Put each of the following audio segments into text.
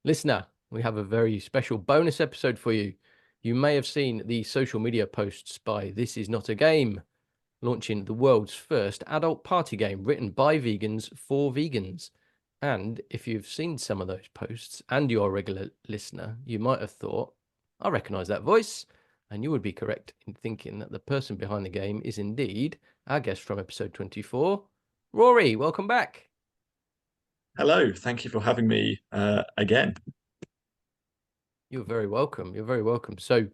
Listener, we have a very special bonus episode for you. You may have seen the social media posts by This Is Not a Game, launching the world's first adult party game written by vegans for vegans. And if you've seen some of those posts and you're a regular listener, you might have thought, I recognise that voice. And you would be correct in thinking that the person behind the game is indeed our guest from episode 24, Rory. Welcome back. Hello, thank you for having me again. You're very welcome. You're very welcome. So,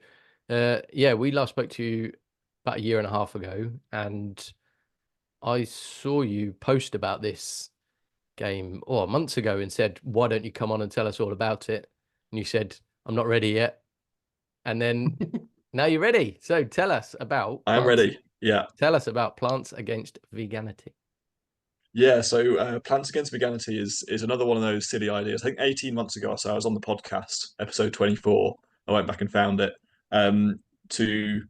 we last spoke to you about a year and a half ago, and I saw you post about this game months ago and said, "Why don't you come on and tell us all about it?" And you said, "I'm not ready yet." And then now you're ready. So tell us about I am ready. Yeah. Tell us about Plants Against Veganity. Yeah, so Plants Against Veganity is another one of those silly ideas. I think 18 months ago or so, I was on the podcast, episode 24. I went back and found it to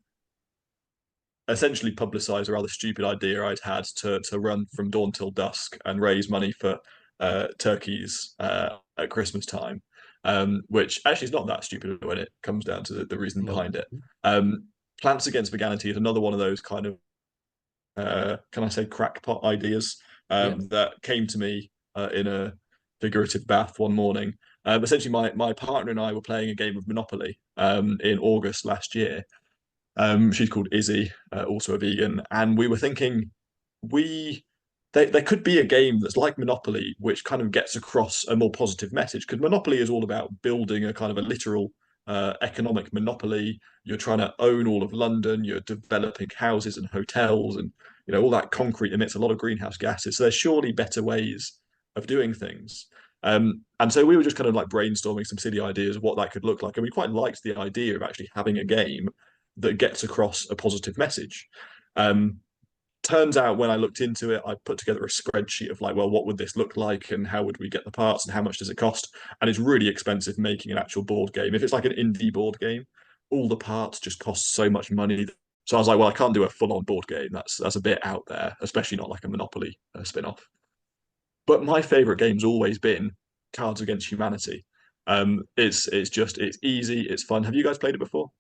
essentially publicize a rather stupid idea I'd had to run from dawn till dusk and raise money for turkeys at Christmas time, which actually is not that stupid when it comes down to the reason No. behind it. Plants Against Veganity is another one of those kind of can I say crackpot ideas that came to me in a figurative bath one morning. Essentially, my partner and I were playing a game of Monopoly in August last year. She's called Izzy, also a vegan, and we were thinking there could be a game that's like Monopoly, which kind of gets across a more positive message. Because Monopoly is all about building a kind of a literal economic monopoly. You're trying to own all of London. You're developing houses and hotels, and all that concrete emits a lot of greenhouse gases. So there's surely better ways of doing things. And so we were just kind of like brainstorming some silly ideas of what that could look like, and we quite liked the idea of actually having a game that gets across a positive message. Turns out when I looked into it, I put together a spreadsheet of like, well, what would this look like and how would we get the parts and how much does it cost? And it's really expensive making an actual board game. If it's like an indie board game, all the parts just cost so much money. So I was like, well, I can't do a full-on board game. That's a bit out there, especially not like a Monopoly spin-off. But my favorite game's always been Cards Against Humanity. It's easy, it's fun. Have you guys played it before?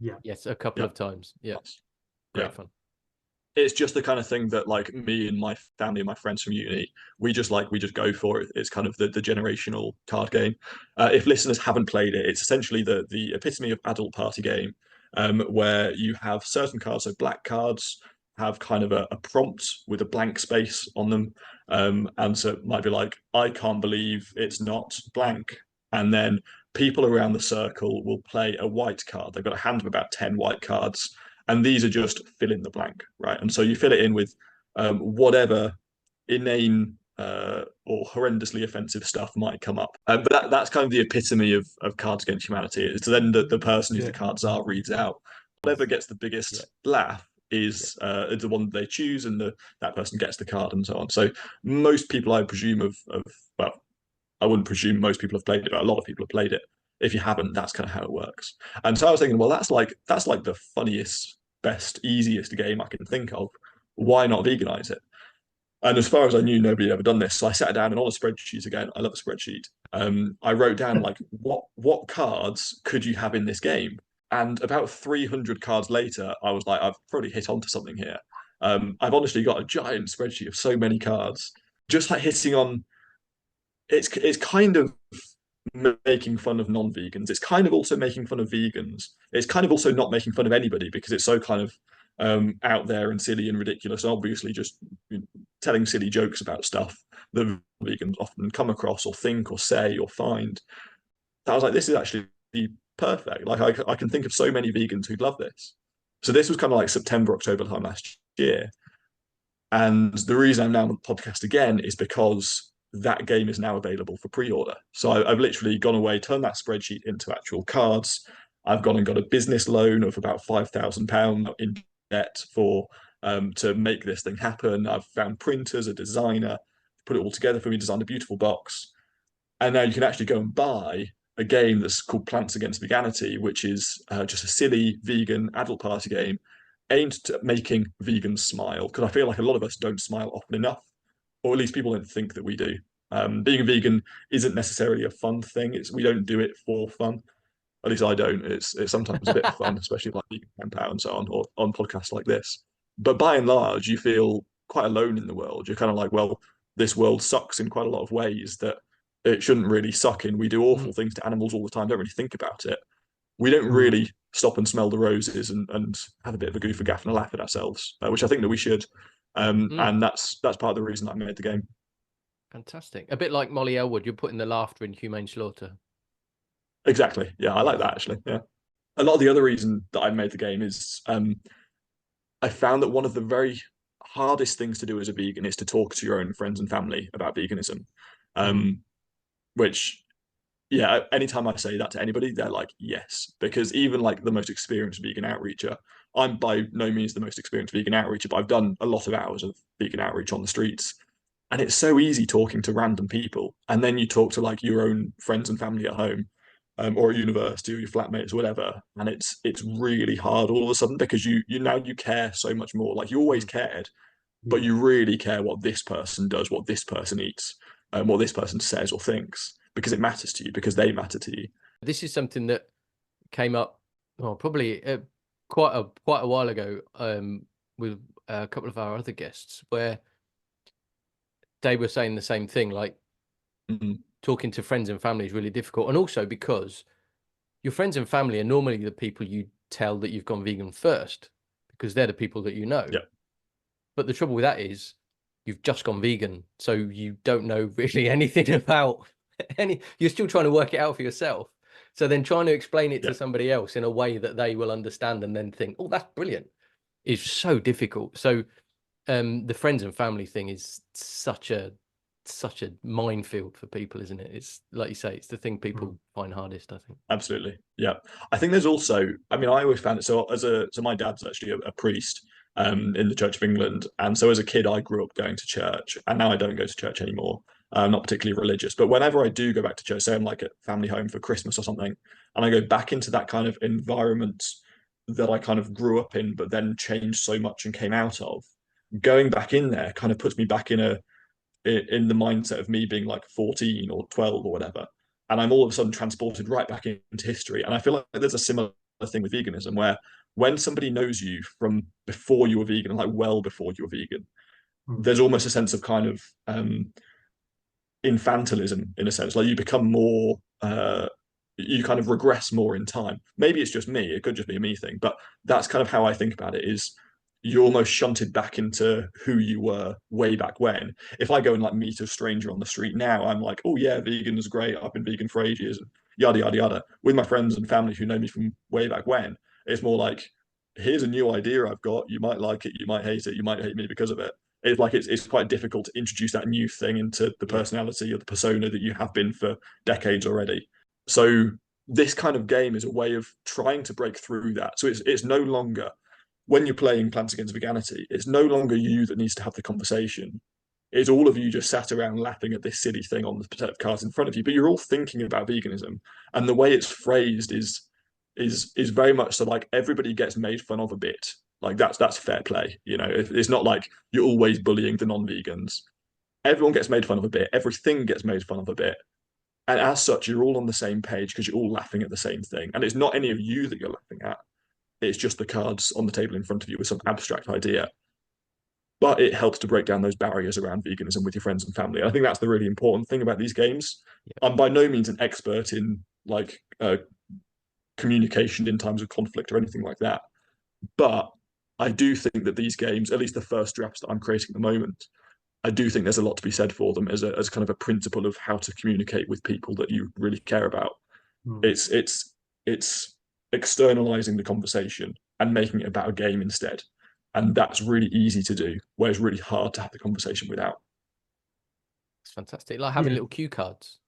Yeah. Yes, a couple Yeah. of times. Yeah. Nice. Great Yeah. fun. It's just the kind of thing that like me and my family and my friends from uni, we just go for it. It's kind of the generational card game. If listeners haven't played it, it's essentially the epitome of adult party game, where you have certain cards. So black cards have kind of a prompt with a blank space on them, and so it might be like, I can't believe it's not blank, and then people around the circle will play a white card. They've got a hand of about 10 white cards, and these are just fill in the blank, right? And so you fill it in with whatever inane or horrendously offensive stuff might come up. But that's kind of the epitome of Cards Against Humanity. It's then the person who's the card czar reads out whatever gets the biggest laugh is the one that they choose, and that person gets the card and so on. So most people, I presume, well, I wouldn't presume most people have played it, but a lot of people have played it. If you haven't, that's kind of how it works. And so I was thinking, well, that's like the funniest, best, easiest game I can think of. Why not veganize it? And as far as I knew, nobody had ever done this. So I sat down and on a spreadsheet again. I love a spreadsheet. I wrote down like what cards could you have in this game? And about 300 cards later, I was like, I've probably hit onto something here. I've honestly got a giant spreadsheet of so many cards, just like hitting on. It's kind of making fun of non-vegans. It's kind of also making fun of vegans. It's kind of also not making fun of anybody because it's so kind of out there and silly and ridiculous. And obviously, just telling silly jokes about stuff that vegans often come across or think or say or find. I was like, this is actually perfect. Like I can think of so many vegans who'd love this. So this was kind of like September, October time last year. And the reason I'm now on the podcast again is because that game is now available for pre-order. So I've literally gone away, turned that spreadsheet into actual cards. I've gone and got a business loan of about £5,000 in debt for to make this thing happen. I've found printers, a designer, put it all together for me, designed a beautiful box. And now you can actually go and buy a game that's called Plants Against Veganity, which is just a silly vegan adult party game aimed at making vegans smile. Because I feel like a lot of us don't smile often enough, or at least people don't think that we do. Being a vegan isn't necessarily a fun thing. We don't do it for fun. At least I don't. It's sometimes a bit of fun, especially like vegan camp out and so on, or on podcasts like this. But by and large, you feel quite alone in the world. You're kind of like, well, this world sucks in quite a lot of ways that it shouldn't really suck in. We do awful things to animals all the time, don't really think about it. We don't really stop and smell the roses and have a bit of a goof and gaff and a laugh at ourselves, which I think that we should. And that's part of the reason I made the game. Fantastic. A bit like Molly Elwood, you're putting the laughter in humane slaughter. Exactly. Yeah, I like that actually. Yeah. A lot of the other reason that I made the game is I found that one of the very hardest things to do as a vegan is to talk to your own friends and family about veganism. Which, yeah, anytime I say that to anybody, they're like, yes. Because even like the most experienced vegan outreacher, I'm by no means the most experienced vegan outreacher, but I've done a lot of hours of vegan outreach on the streets. And it's so easy talking to random people. And then you talk to like your own friends and family at home, or at university or your flatmates or whatever. And it's really hard all of a sudden because you now you care so much more. Like you always cared, but you really care what this person does, what this person eats, and what this person says or thinks, because it matters to you, because they matter to you. This is something that came up, well, probably quite a while ago, with a couple of our other guests, where they were saying the same thing, like talking to friends and family is really difficult. And also because your friends and family are normally the people you tell that you've gone vegan first, because they're the people that you know. Yeah. But the trouble with that is you've just gone vegan, so you don't know really anything about you're still trying to work it out for yourself. So then trying to explain it to somebody else in a way that they will understand and then think, oh, that's brilliant, is so difficult. So the friends and family thing is such a minefield for people, isn't it? It's like you say, it's the thing people find hardest, I think. Absolutely. Yeah. I think there's also, I mean, I always found it so my dad's actually a priest in the Church of England. And so as a kid, I grew up going to church, and now I don't go to church anymore. I'm not particularly religious, but whenever I do go back to church, say I'm like at family home for Christmas or something, and I go back into that kind of environment that I kind of grew up in, but then changed so much and came out of, going back in there kind of puts me back in the mindset of me being like 14 or 12 or whatever. And I'm all of a sudden transported right back into history. And I feel like there's a similar thing with veganism where when somebody knows you from before you were vegan, like well before you were vegan, there's almost a sense of kind of infantilism in a sense. Like you become more, you kind of regress more in time. Maybe it's just me. It could just be a me thing, but that's kind of how I think about it is you're almost shunted back into who you were way back when. If I go and like meet a stranger on the street now, I'm like, oh yeah, vegan is great. I've been vegan for ages, and yada yada yada. With my friends and family who know me from way back when, it's more like, here's a new idea I've got. You might like it, you might hate it, you might hate me because of it. It's like it's quite difficult to introduce that new thing into the personality or the persona that you have been for decades already. So this kind of game is a way of trying to break through that. So it's no longer, when you're playing Plants Against Veganity, it's no longer you that needs to have the conversation. It's all of you just sat around laughing at this silly thing on the set of cards in front of you, but you're all thinking about veganism. And the way it's phrased is very much so like everybody gets made fun of a bit. Like that's fair play. You know, it's not like you're always bullying the non-vegans. Everyone gets made fun of a bit. Everything gets made fun of a bit. And as such, you're all on the same page because you're all laughing at the same thing. And it's not any of you that you're laughing at. It's just the cards on the table in front of you with some abstract idea. But it helps to break down those barriers around veganism with your friends and family. And I think that's the really important thing about these games. I'm by no means an expert in like communication in times of conflict or anything like that. But I do think that these games, at least the first drafts that I'm creating at the moment, I do think there's a lot to be said for them as kind of a principle of how to communicate with people that you really care about. It's externalizing the conversation and making it about a game instead. And that's really easy to do, where it's really hard to have the conversation without. It's fantastic. Like having little cue cards.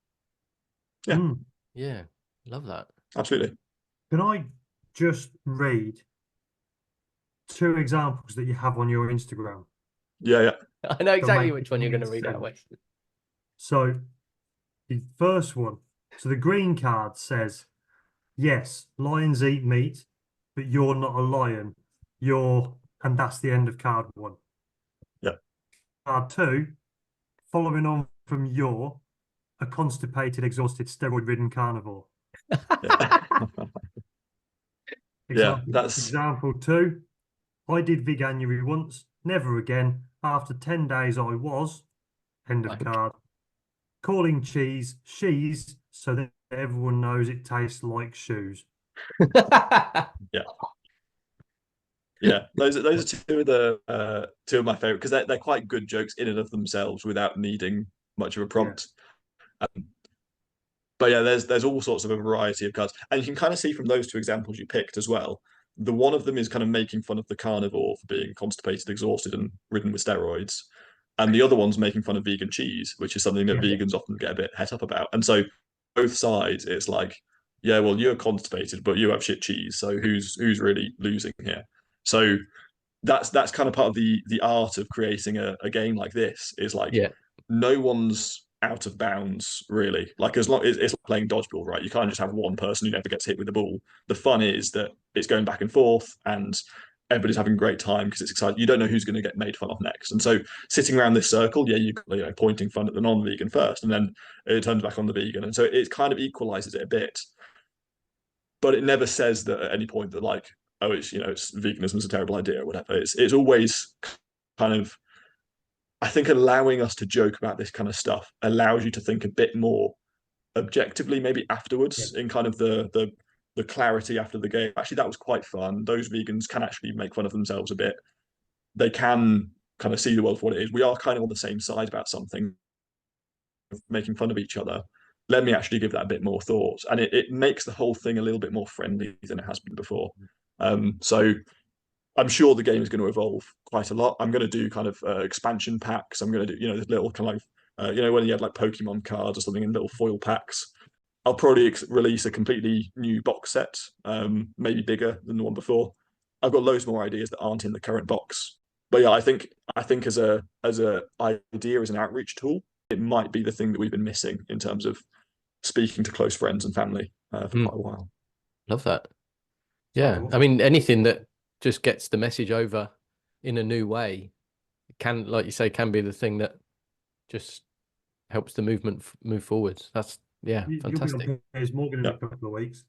Yeah. Yeah. Love that. Absolutely. Can I just read 2 examples that you have on your Instagram? Yeah. I know exactly which one you're going to read out, Weston. So the first one, so the green card says, yes, lions eat meat, but you're not a lion. And that's the end of card 1. Yeah. Card 2, following on from you're a constipated, exhausted, steroid-ridden carnivore. Yeah. Yeah, Example 2. I did veganuary once, never again. After 10 days I was, end of Like. card, calling cheese she's so that everyone knows it tastes like shoes. Yeah, those are two of my favorite because they're quite good jokes in and of themselves without needing much of a prompt. But yeah, there's all sorts of a variety of cards, and you can kind of see from those two examples you picked as well. The one of them is kind of making fun of the carnivore for being constipated, exhausted, and ridden with steroids, and the other one's making fun of vegan cheese, which is something that Yeah. vegans often get a bit het up about. And so both sides, it's like, yeah, well, you're constipated, but you have shit cheese, so who's really losing here? So that's kind of part of the art of creating a game like this is like Yeah. no one's out of bounds really. Like as long it's like playing dodgeball, right? You can't just have one person who never gets hit with the ball. The fun is that it's going back and forth and everybody's having a great time because it's exciting. You don't know who's going to get made fun of next. And so sitting around this circle, yeah, you know, pointing fun at the non-vegan first, and then it turns back on the vegan. And so it kind of equalizes it a bit. But it never says that at any point that like, oh, it's you know, it's veganism is a terrible idea or whatever. It's always kind of, I think, allowing us to joke about this kind of stuff allows you to think a bit more objectively, maybe Yeah. afterwards, in kind of the clarity after the game. Actually, that was quite fun. Those vegans can actually make fun of themselves a bit. They can kind of see the world for what it is. We are kind of on the same side about something, making fun of each other. Let me actually give that a bit more thought, and it makes the whole thing a little bit more friendly than it has been before. So I'm sure the game is going to evolve quite a lot. I'm going to do kind of expansion packs. I'm going to do, you know, this little kind of like, you know, when you had like Pokemon cards or something in little foil packs. I'll probably release a completely new box set, maybe bigger than the one before. I've got loads more ideas that aren't in the current box. But yeah, I think as a idea as an outreach tool, it might be the thing that we've been missing in terms of speaking to close friends and family for quite a while. Love that. Sorry, Yeah. I mean, anything that just gets the message over in a new way can, like you say, can be the thing that just helps the movement move forwards. That's you'll be fantastic. on Piers Morgan in Yeah. a couple of weeks.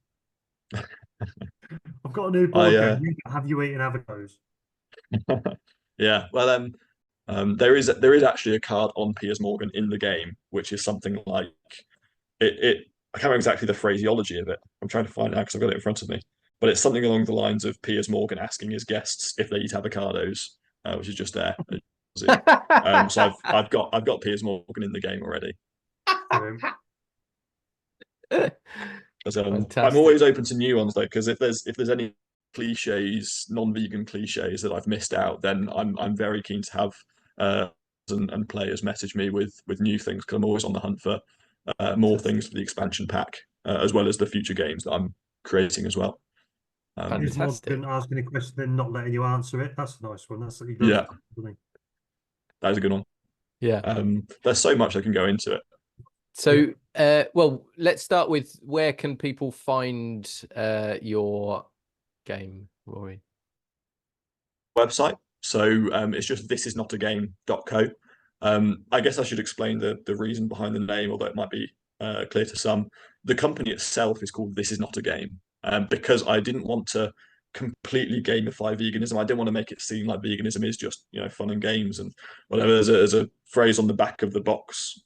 I've got a new I board game. Have you eaten avocados? yeah, well, there is actually a card on Piers Morgan in the game, which is something like it. I can't remember exactly the phraseology of it. I'm trying to find it out because I've got it in front of me. But it's something along the lines of Piers Morgan asking his guests if they eat avocados, which is just there. So I've got Piers Morgan in the game already. I'm always open to new ones though, because if there's any cliches, non-vegan cliches that I've missed out, then I'm very keen to have and players message me with new things because I'm always on the hunt for more things for the expansion pack as well as the future games that I'm creating as well. Piers Fantastic. Morgan asking a question, then not letting you answer it. That's a nice one. That's what he does. Yeah, that is a good one. Yeah. There's so much that can go into it. So, well, let's start with where can people find your game, Rory? Website. So it's just thisisnotagame.co. I guess I should explain the reason behind the name, although it might be clear to some. The company itself is called This Is Not a Game because I didn't want to completely gamify veganism. I didn't want to make it seem like veganism is just fun and games and whatever. There's a phrase on the back of the box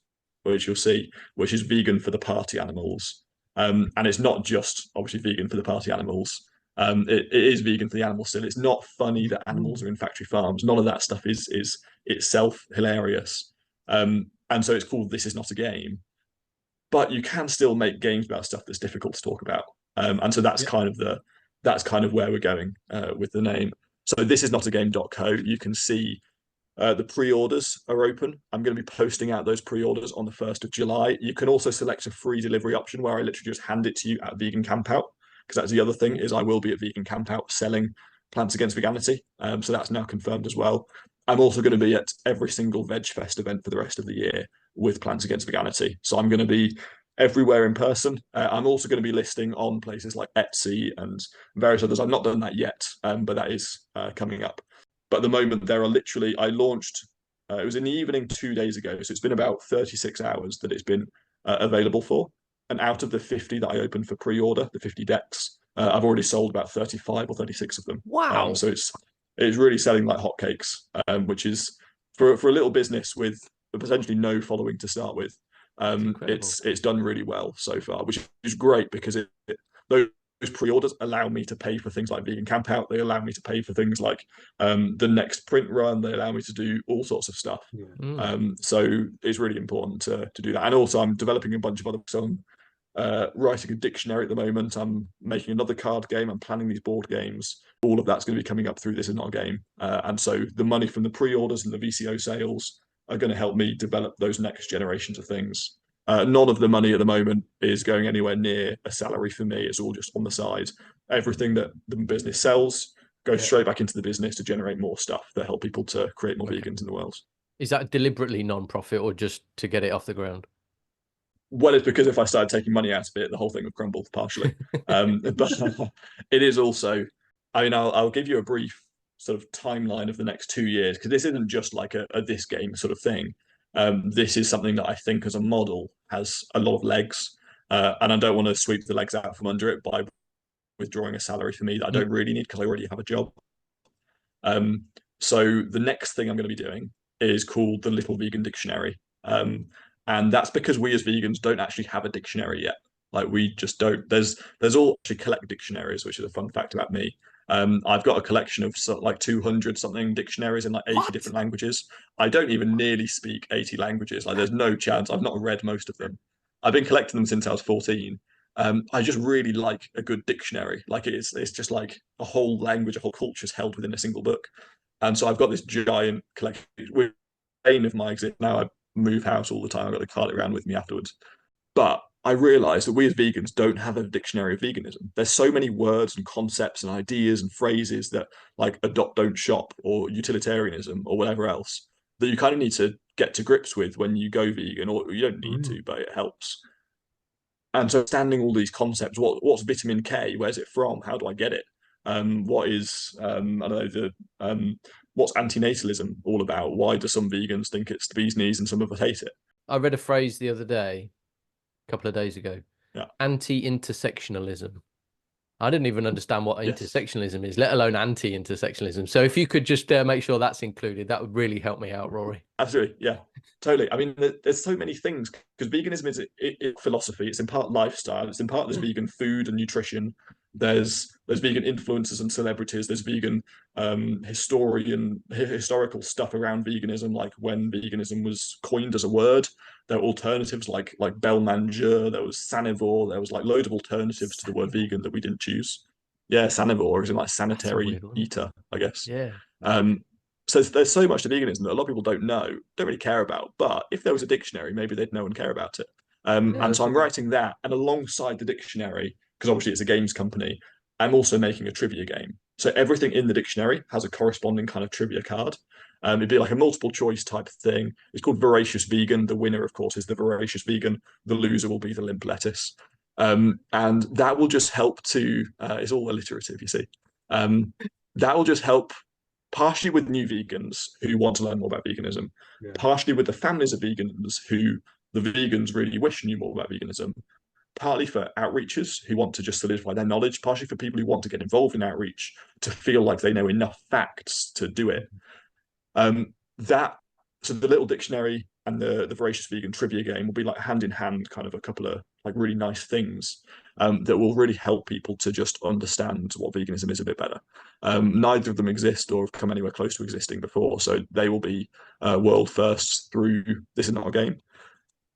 which you'll see, which is vegan for the party animals, and it's not just obviously vegan for the party animals. It is vegan for the animals still. It's not funny that animals are in factory farms. None of that stuff is itself hilarious. And so it's called This Is Not a Game. But you can still make games about stuff that's difficult to talk about. And so that's kind of where we're going with the name. So this is not a game.co. You can see the pre-orders are open. I'm going to be posting out those pre-orders on the 1st of July. You can also select a free delivery option where I literally just hand it to you at Vegan Campout, because that's the other thing is I will be at Vegan Campout selling Plants Against Veganity. So that's now confirmed as well. I'm also going to be at every single Veg Fest event for the rest of the year with Plants Against Veganity. So I'm going to be everywhere in person. I'm also going to be listing on places like Etsy and various others. I've not done that yet, but that is coming up. But at the moment, there are literally, I launched It was in the evening 2 days ago, so it's been about 36 hours that it's been available for. And out of the 50 that I opened for pre-order, the 50 decks, I've already sold about 35 or 36 of them. Wow. So it's really selling like hotcakes, which is for a little business with potentially no following to start with. It's done really well so far, which is great because those pre-orders allow me to pay for things like Vegan Camp Out. They allow me to pay for things like the next print run. They allow me to do all sorts of stuff. So it's really important to do that. And also, I'm developing a bunch of other books. I'm writing a dictionary at the moment. I'm making another card game. I'm planning these board games. All of that's going to be coming up through This Is Not a Game. And so the money from the pre-orders and the VCO sales are going to help me develop those next generations of things. None of the money at the moment is going anywhere near a salary for me. It's all just on the side. Everything that the business sells goes straight back into the business to generate more stuff that help people to create more vegans in the world. Is that deliberately non-profit or just to get it off the ground? Well, it's because if I started taking money out of it, the whole thing would crumble partially. But it is also, I mean, I'll give you a brief sort of timeline of the next 2 years, because this isn't just like a this game sort of thing. This is something that I think as a model has a lot of legs, and I don't want to sweep the legs out from under it by withdrawing a salary for me that I don't really need because I already have a job. So the next thing I'm going to be doing is called the Little Vegan Dictionary. And that's because we as vegans don't actually have a dictionary yet. Like we just don't. There's all actually collect dictionaries, which is a fun fact about me. I've got a collection of like 200 something dictionaries in like 80 different languages. I don't even nearly speak 80 languages. Like there's no chance. I've not read most of them. I've been collecting them since I was 14. I just really like a good dictionary. Like it's just like a whole language, a whole culture is held within a single book. And so I've got this giant collection. With the bane of my existence now, I move house all the time. I've got to cart it around with me afterwards. But I realize that we as vegans don't have a dictionary of veganism. There's so many words and concepts and ideas and phrases that like adopt, don't shop, or utilitarianism or whatever else that you kind of need to get to grips with when you go vegan, or you don't need to, but it helps. And so understanding all these concepts, what's vitamin K? Where's it from? How do I get it? What is I don't know what's antinatalism all about? Why do some vegans think it's the bee's knees and some of us hate it? I read a phrase the other day, a couple of days ago. Yeah. Anti-intersectionalism. I didn't even understand what intersectionalism is, let alone anti-intersectionalism. So if you could just make sure that's included, that would really help me out, Rory. Absolutely, yeah, totally. I mean, there's so many things because veganism is philosophy. It's in part lifestyle. It's in part there's vegan food and nutrition. There's vegan influencers and celebrities. There's vegan historical stuff around veganism, like when veganism was coined as a word. There were alternatives like bel manger. There was sanivore. There was like loads of alternatives to the word vegan that we didn't choose. Yeah, sanivore is in like sanitary eater, I guess. Yeah. So there's so much to veganism that a lot of people don't know, don't really care about. But if there was a dictionary, maybe they'd know and care about it. And so I'm writing that, and alongside the dictionary, because obviously it's a games company, I'm also making a trivia game. So everything in the dictionary has a corresponding kind of trivia card. It'd be like a multiple choice type thing. It's called Voracious Vegan. The winner, of course, is the Voracious Vegan. The loser will be the limp lettuce. And that will just help to, it's all alliterative, you see. That will just help partially with new vegans who want to learn more about veganism, partially with the families of vegans who the vegans really wish knew more about veganism, partly for outreachers who want to just solidify their knowledge, partially for people who want to get involved in outreach to feel like they know enough facts to do it. So the little dictionary and the Voracious Vegan trivia game will be like hand in hand, kind of a couple of like really nice things that will really help people to just understand what veganism is a bit better. Neither of them exist or have come anywhere close to existing before, so they will be world firsts through This Is Not a Game.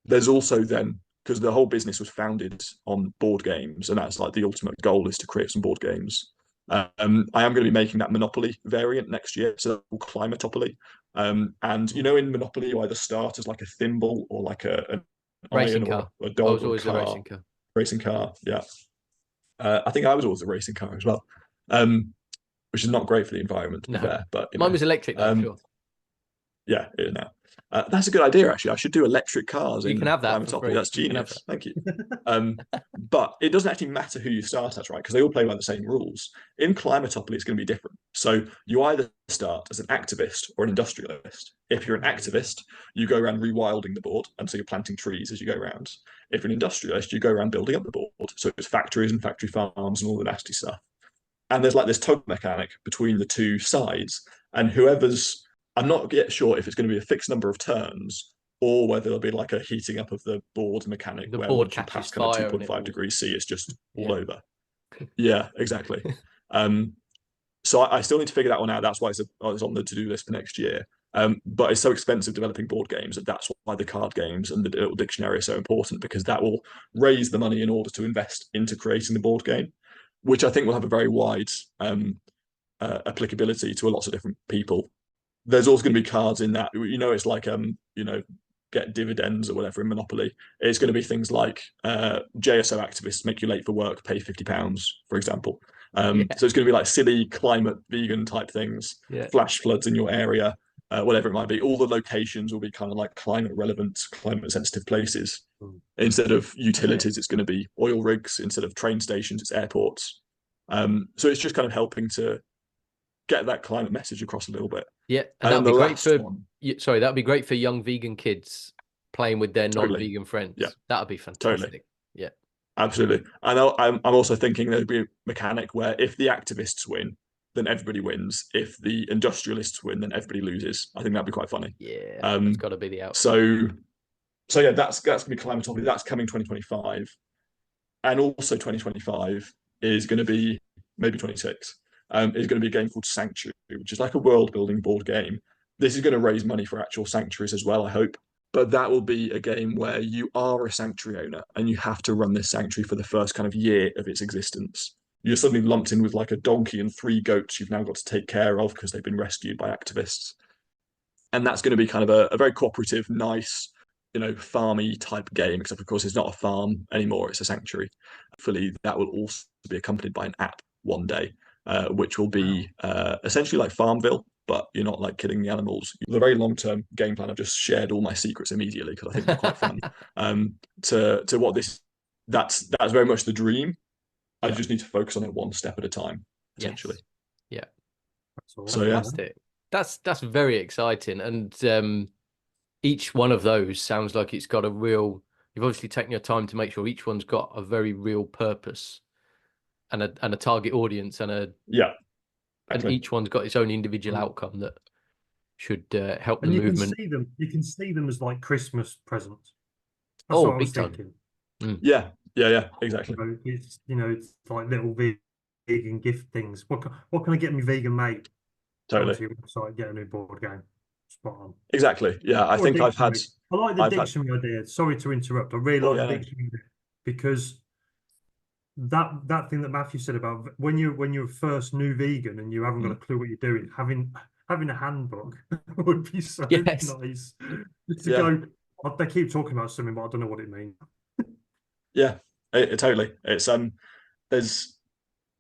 There's also then, because the whole business was founded on board games, and that's like the ultimate goal is to create some board games. I am going to be making that Monopoly variant next year, so Climatopoly. And you know, in Monopoly, you either start as like a thimble or like an racing iron car. or a dog. I was always or a a car. racing car. Racing car, yeah. I think I was always a racing car as well, which is not great for the environment, to be fair. But mine was electric though, sure. Yeah, it is now. That's a good idea, actually. I should do electric cars You in can have that for Climatopia. free. That's You can have genius. Thank you. But it doesn't actually matter who you start as, right? Because they all play by the same rules. In Climatopia, it's going to be different. So you either start as an activist or an industrialist. If you're an activist, you go around rewilding the board, and so you're planting trees as you go around. If you're an industrialist, you go around building up the board. So it's factories and factory farms and all the nasty stuff. And there's like this tug mechanic between the two sides, and whoever's I'm not yet sure if it's going to be a fixed number of turns or whether there'll be like a heating up of the board mechanic The where board once you catches pass kind of fire and 2.5 degrees C, it's just all Yeah. over. Yeah, exactly. So I still need to figure that one out. That's why it's on the to-do list for next year. But it's so expensive developing board games that that's why the card games and the little dictionary are so important, because that will raise the money in order to invest into creating the board game, which I think will have a very wide applicability to a lot of different people. There's also going to be cards in that, it's like get dividends or whatever in Monopoly. It's going to be things like JSO activists make you late for work, pay £50, for example. So it's going to be like silly climate vegan type things, flash floods in your area, whatever it might be. All the locations will be kind of like climate relevant, climate sensitive places. Instead of utilities, it's going to be oil rigs. Instead of train stations, it's airports. So it's just kind of helping to get that climate message across a little bit. Yeah, and that'd be great for that'd be great for young vegan kids playing with their non-vegan friends. Yeah, that'd be fantastic. Totally. Yeah, absolutely. I know. I'm also thinking there'd be a mechanic where if the activists win, then everybody wins. If the industrialists win, then everybody loses. I think that'd be quite funny. Yeah, it's got to be the outcome. So yeah, that's gonna be Climatopia. That's coming 2025, and also 2025 is going to be maybe 26. Is going to be a game called Sanctuary, which is like a world-building board game. This is going to raise money for actual sanctuaries as well, I hope. But that will be a game where you are a sanctuary owner and you have to run this sanctuary for the first kind of year of its existence. You're suddenly lumped in with like a donkey and 3 goats you've now got to take care of because they've been rescued by activists. And that's going to be kind of a very cooperative, nice, farmy type game, except of course it's not a farm anymore, it's a sanctuary. Hopefully that will also be accompanied by an app one day, which will be essentially like Farmville, but you're not like killing the animals. The very long-term game plan, I've just shared all my secrets immediately because I think they're quite fun. To what that's very much the dream. I just need to focus on it one step at a time, essentially. Yeah. So fantastic. That's very exciting. And each one of those sounds like it's got you've obviously taken your time to make sure each one's got a very real purpose and a target audience and each one's got its own individual outcome that should help the movement. You can see them as like Christmas presents. That's what I was thinking. Yeah, exactly. It's like little vegan gift things. What can I get me vegan mate? Totally. Go to your website, get a new board game. Spot on. Exactly. Yeah, I think I've had. I like the dictionary idea. Sorry to interrupt. I really like the dictionary idea because that thing that Matthew said about when you're first new vegan and you haven't got a clue what you're doing, having a handbook would be so nice. Go. They keep talking about something, but I don't know what it means. Yeah, totally. It's there's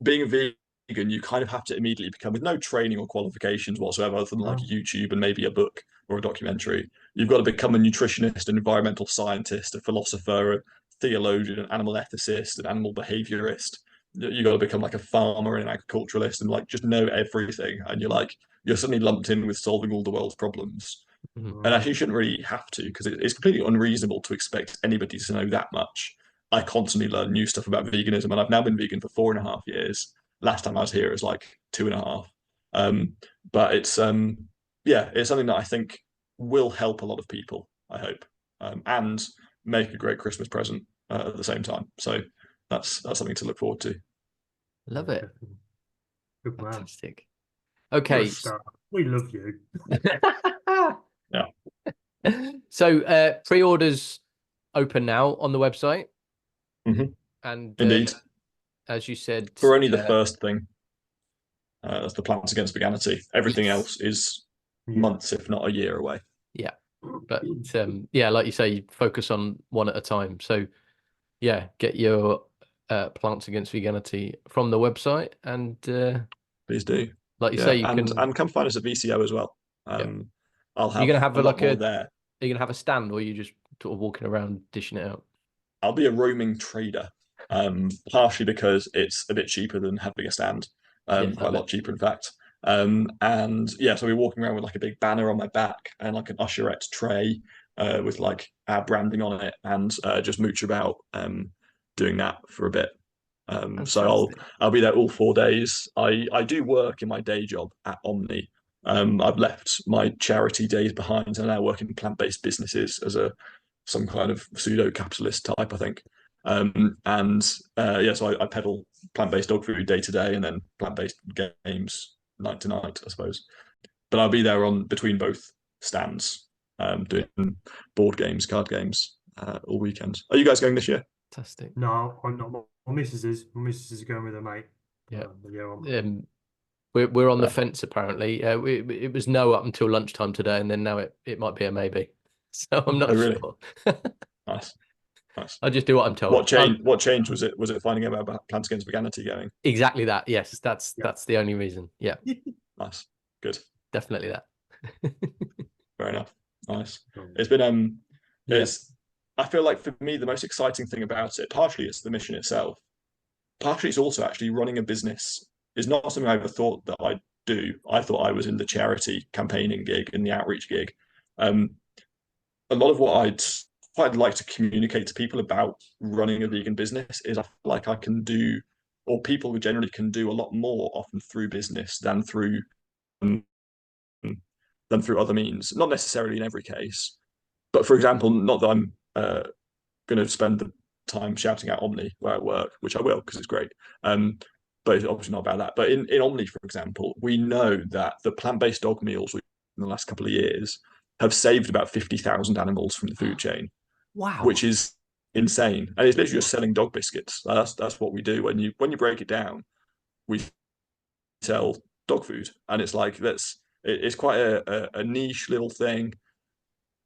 being a vegan, you kind of have to immediately become, with no training or qualifications whatsoever, other than like YouTube and maybe a book or a documentary. You've got to become a nutritionist, an environmental scientist, a philosopher, a theologian, an animal ethicist, an animal behaviorist. You've got to become like a farmer and an agriculturalist and like just know everything. And you're suddenly lumped in with solving all the world's problems. And actually, you shouldn't really have to, because it's completely unreasonable to expect anybody to know that much. I constantly learn new stuff about veganism, and I've now been vegan for 4.5 years. Last time I was here, it was like 2.5. But it's it's something that I think will help a lot of people, I hope, and make a great Christmas present at the same time. So that's something to look forward to. Love it. Good man. Fantastic. Okay. We love you. Yeah. So pre-orders open now on the website. And indeed, as you said, for only the first thing, that's the Plants Against Veganity. Everything else is months, if not a year away. Yeah, but like you say, you focus on one at a time. So get your Plants Against Veganity from the website, and please do. Like you say, you can come find us at VCO as well. I'll have. You're gonna have a lot more there. Are you gonna have a stand, or are you just sort of walking around dishing it out? I'll be a roaming trader, partially because it's a bit cheaper than having a stand, Yes, quite a lot cheaper, in fact. And yeah, so we're walking around with like a big banner on my back and like an usherette tray with like our branding on it, and just mooch about doing that for a bit. So I'll be there all 4 days. I do work in my day job at Omni. I've left my charity days behind and I now work in plant-based businesses as some kind of pseudo-capitalist type, I think. And yeah, so I peddle plant-based dog food day to day, and then plant-based games night to night, I suppose. But I'll be there on between both stands, doing board games, card games, all weekends. Are you guys going this year? Fantastic. No, I'm not. My missus is. My missus is going with her mate. Yeah. Yeah. We're on the fence apparently. It was no up until lunchtime today, and then now it might be a maybe. So I'm not really? sure. Nice. Nice. I just do what I'm told. What change was it? Was it finding out about Plants Against Veganity going? Exactly that. Yes, that's the only reason. Yeah. Nice. Good. Definitely that. Fair enough. Nice. It's been I feel like for me the most exciting thing about it, partially it's the mission itself. Partially it's also actually running a business is not something I ever thought that I'd do. I thought I was in the charity campaigning gig, in the outreach gig. A lot of what I'd quite like to communicate to people about running a vegan business is I feel like I can do, or people generally can do a lot more often through business than through other means. Not necessarily in every case, but for example, not that I'm going to spend the time shouting out Omni where I work, which I will because it's great. But it's obviously not about that. But in Omni, for example, we know that the plant-based dog meals in the last couple of years have saved about 50,000 animals from the food chain. Wow. Which is insane. And it's literally just selling dog biscuits. That's what we do. When you break it down, we sell dog food. And it's like it's quite a niche little thing.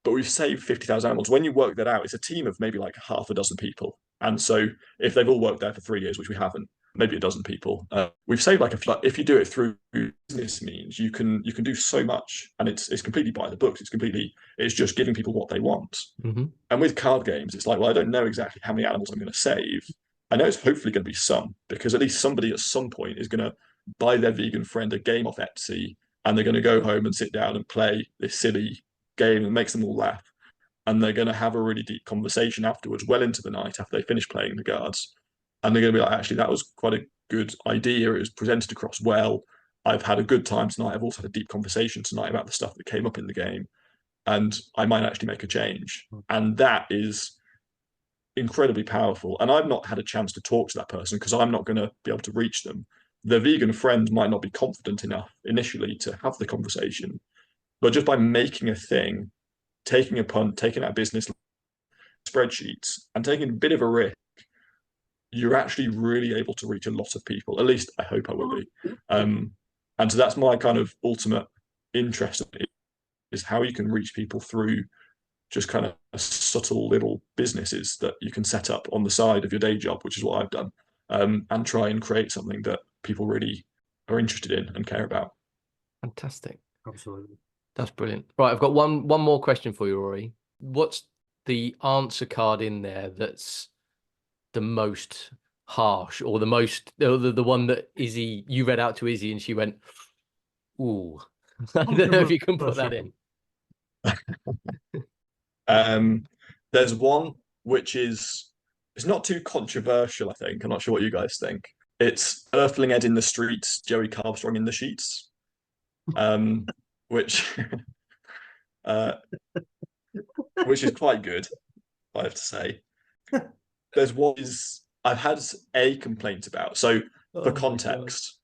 But we've saved 50,000 animals. When you work that out, it's a team of maybe like half a dozen people. And so if they've all worked there for 3 years, which we haven't, maybe a dozen people, we've saved like if you do it through business means, you can do so much, and it's completely by the books. It's just giving people what they want. Mm-hmm. And with card games, it's like, well, I don't know exactly how many animals I'm going to save. I know it's hopefully going to be some, because at least somebody at some point is going to buy their vegan friend a game off Etsy, and they're going to go home and sit down and play this silly game that makes them all laugh, and they're going to have a really deep conversation afterwards, well into the night after they finish playing the cards, and they're going to be like, actually, that was quite a good idea. It was presented across well. I've had a good time tonight. I've also had a deep conversation tonight about the stuff that came up in the game, and I might actually make a change. And that is incredibly powerful. And I've not had a chance to talk to that person because I'm not going to be able to reach them. The vegan friend might not be confident enough initially to have the conversation, but just by making a thing, taking a punt, taking out business spreadsheets, and taking a bit of a risk, you're actually really able to reach a lot of people. At least I hope I will be. And so that's my kind of ultimate interest is how you can reach people through just kind of subtle little businesses that you can set up on the side of your day job, which is what I've done, and try and create something that people really are interested in and care about. Fantastic. Absolutely. That's brilliant. Right, I've got one more question for you, Rory. What's the answer card in there that's the most harsh, or the one that Izzy, you read out to Izzy and she went, ooh? I don't know if you can put that in. There's one which it's not too controversial, I think. I'm not sure what you guys think. It's Earthling Ed in the streets, Joey Carbstrong in the sheets. Which which is quite good, I have to say. There's what is I've had a complaint about. So for context,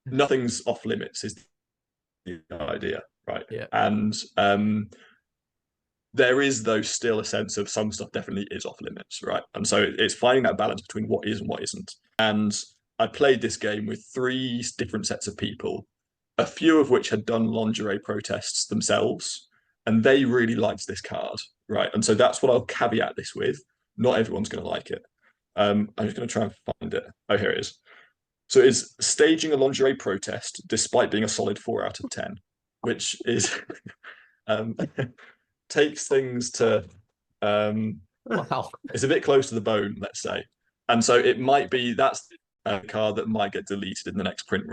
nothing's off limits is the idea, right? Yeah. And there is, though, still a sense of some stuff definitely is off limits, right? And so it's finding that balance between what is and what isn't. And I played this game with 3 different sets of people, a few of which had done lingerie protests themselves, and they really liked this card, right? And so that's what I'll caveat this with. Not everyone's going to like it. I'm just going to try and find it. Oh, here it is. So it's staging a lingerie protest despite being a solid 4 out of 10, which is takes things to Wow. it's a bit close to the bone, let's say. And so it might be that's a card that might get deleted in the next print.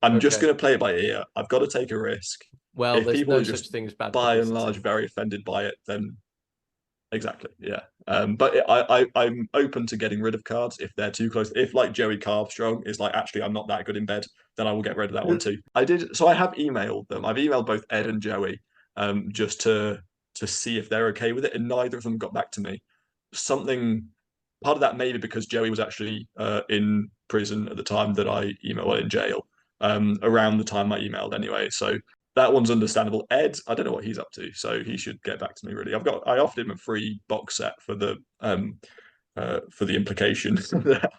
I'm just going to play it by ear. I've got to take a risk. Well, if there's people no are such just thing as bad by and publicity. large very offended by it, then exactly, yeah. But I'm open to getting rid of cards if they're too close. If like Joey Carvestrong is like, actually, I'm not that good in bed, then I will get rid of that one too. So I have emailed them. I've emailed both Ed and Joey, just to see if they're okay with it, and neither of them got back to me. Part of that maybe because Joey was actually in prison at the time that I emailed, well, in jail, around the time I emailed anyway. So that one's understandable. Ed, I don't know what he's up to, so he should get back to me. Really, I offered him a free box set for the implication that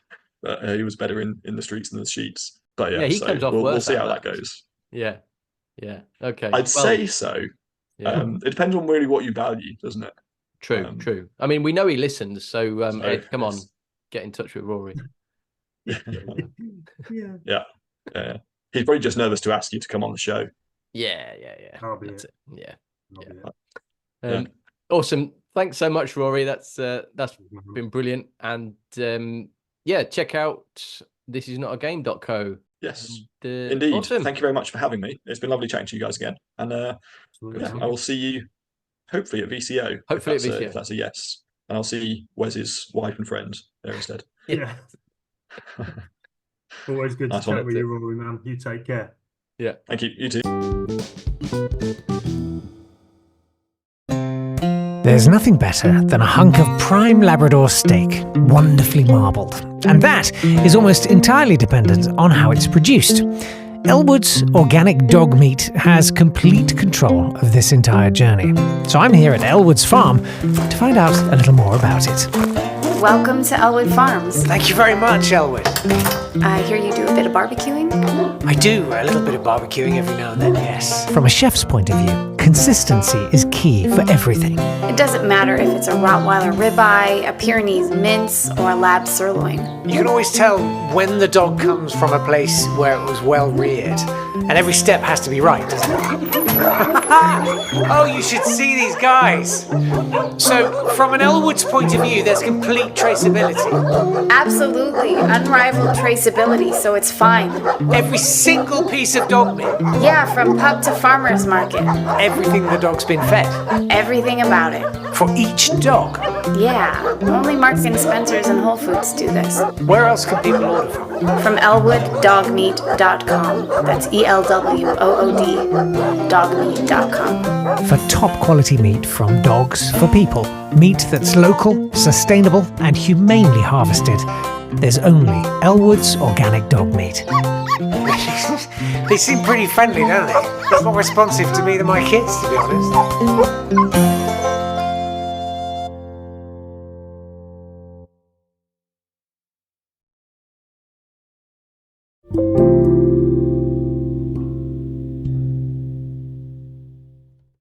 he was better in the streets than the sheets. But yeah, he comes off worse. We'll see how that goes. Yeah. Okay. I'd say so. Yeah. It depends on really what you value, doesn't it? True. I mean, we know he listens, so Ed, come on, get in touch with Rory. Yeah. He's probably just nervous to ask you to come on the show. Yeah. That's it. Yeah. Awesome. Thanks so much, Rory. That's been brilliant. And check out thisisnotagame.co. Yes, and, indeed. Awesome. Thank you very much for having me. It's been lovely chatting to you guys again. And I will see you hopefully at VCO. Hopefully at VCO. If that's a yes. And I'll see Wes's wife and friends there instead. Yeah. Always good to chat with you, Rory, man. You take care. Yeah. Thank you. You too. There's nothing better than a hunk of prime Labrador steak, wonderfully marbled. And that is almost entirely dependent on how it's produced. Elwood's Organic Dog Meat has complete control of this entire journey. So I'm here at Elwood's farm to find out a little more about it. Welcome to Elwood Farms. Thank you very much, Elwood. I hear you do a bit of barbecuing? I do a little bit of barbecuing every now and then, yes. From a chef's point of view, consistency is key for everything. It doesn't matter if it's a Rottweiler ribeye, a Pyrenees mince, or a lab sirloin. You can always tell when the dog comes from a place where it was well reared. And every step has to be right, doesn't it? Oh, you should see these guys. So, from an Elwood's point of view, there's complete traceability. Absolutely. Unrivaled traceability, so it's fine. Every single piece of dog meat. Yeah, from pup to farmer's market. Everything the dog's been fed. Everything about it. For each dog. Yeah, only Marks and Spencer's and Whole Foods do this. Where else can people order from? From elwooddogmeat.com. That's ELWOOD dogmeat.com. For top quality meat from dogs for people, meat that's local, sustainable, and humanely harvested, there's only Elwood's Organic Dog Meat. They seem pretty friendly, don't they? They're more responsive to me than my kids, to be honest.